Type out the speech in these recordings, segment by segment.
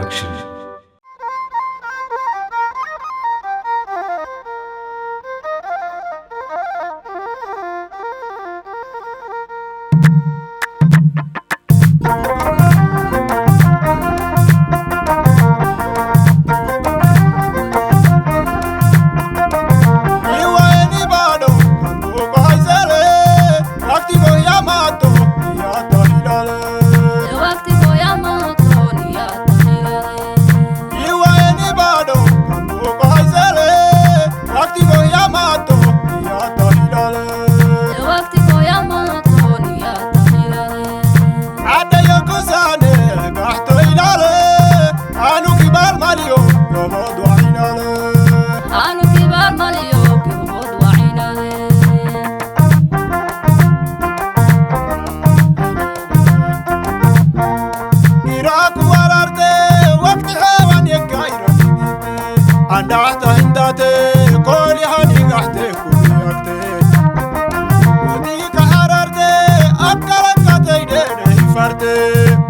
Production.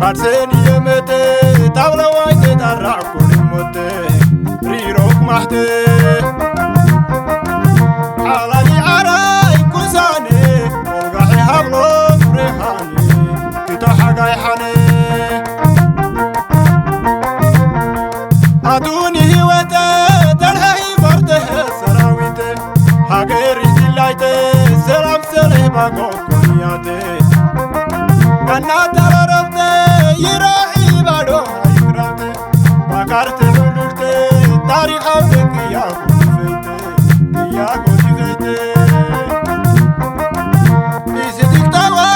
Barseni yemete tabla waite darra kulimote rirok mahte alani arai kusane olgahi hablo rehani kita hagai hane aduni hiwete talhai barte sarawite hageri dilaite selam sele bago kuniyate kanata يراحي بادو يكرامته باكارته لولته تاريخ عودك يا غوتيفيته يا غوتيفيته بيزيدك توا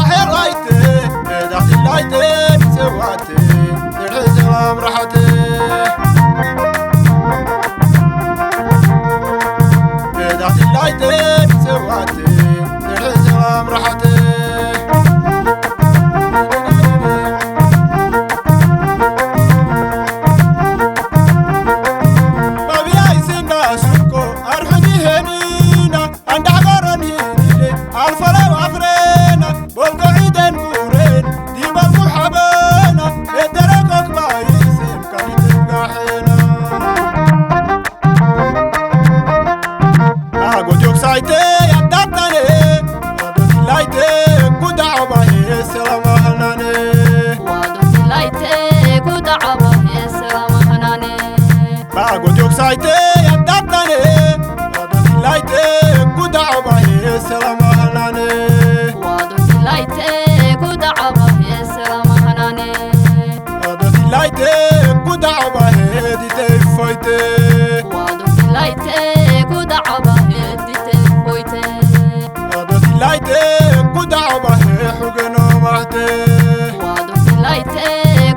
حرايته داخل لايته سواته الحزام راحته داخل لايته سواته الحزام راحته Saite ya datane adoti laite kudaba he salama hanane adoti laite kudaba he salama hanane adoti laite kudaba he dite foite adoti laite kudaba he dite foite adoti laite kudaba he hugeno mahte adoti laite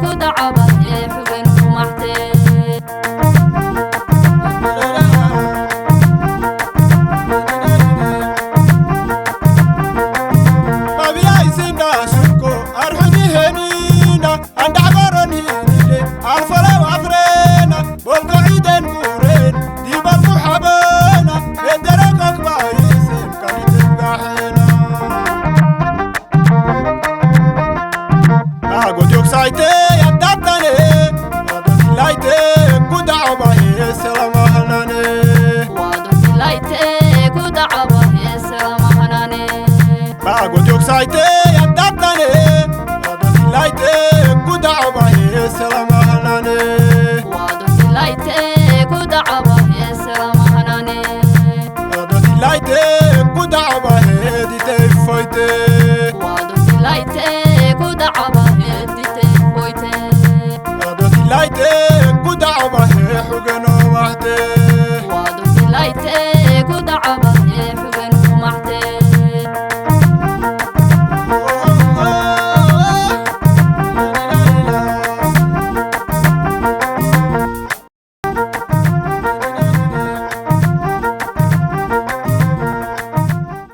kudaba he hugeno mahte saite ya datane adoti laite kudaba he salama hanane adoti laite kudaba he salama hanane bagojok saite ya datane adoti laite kudaba he salama hanane adoti laite kudaba he salama hanane adoti laite kudaba he dite foite adoti laite kudaba he dite foite adoti laite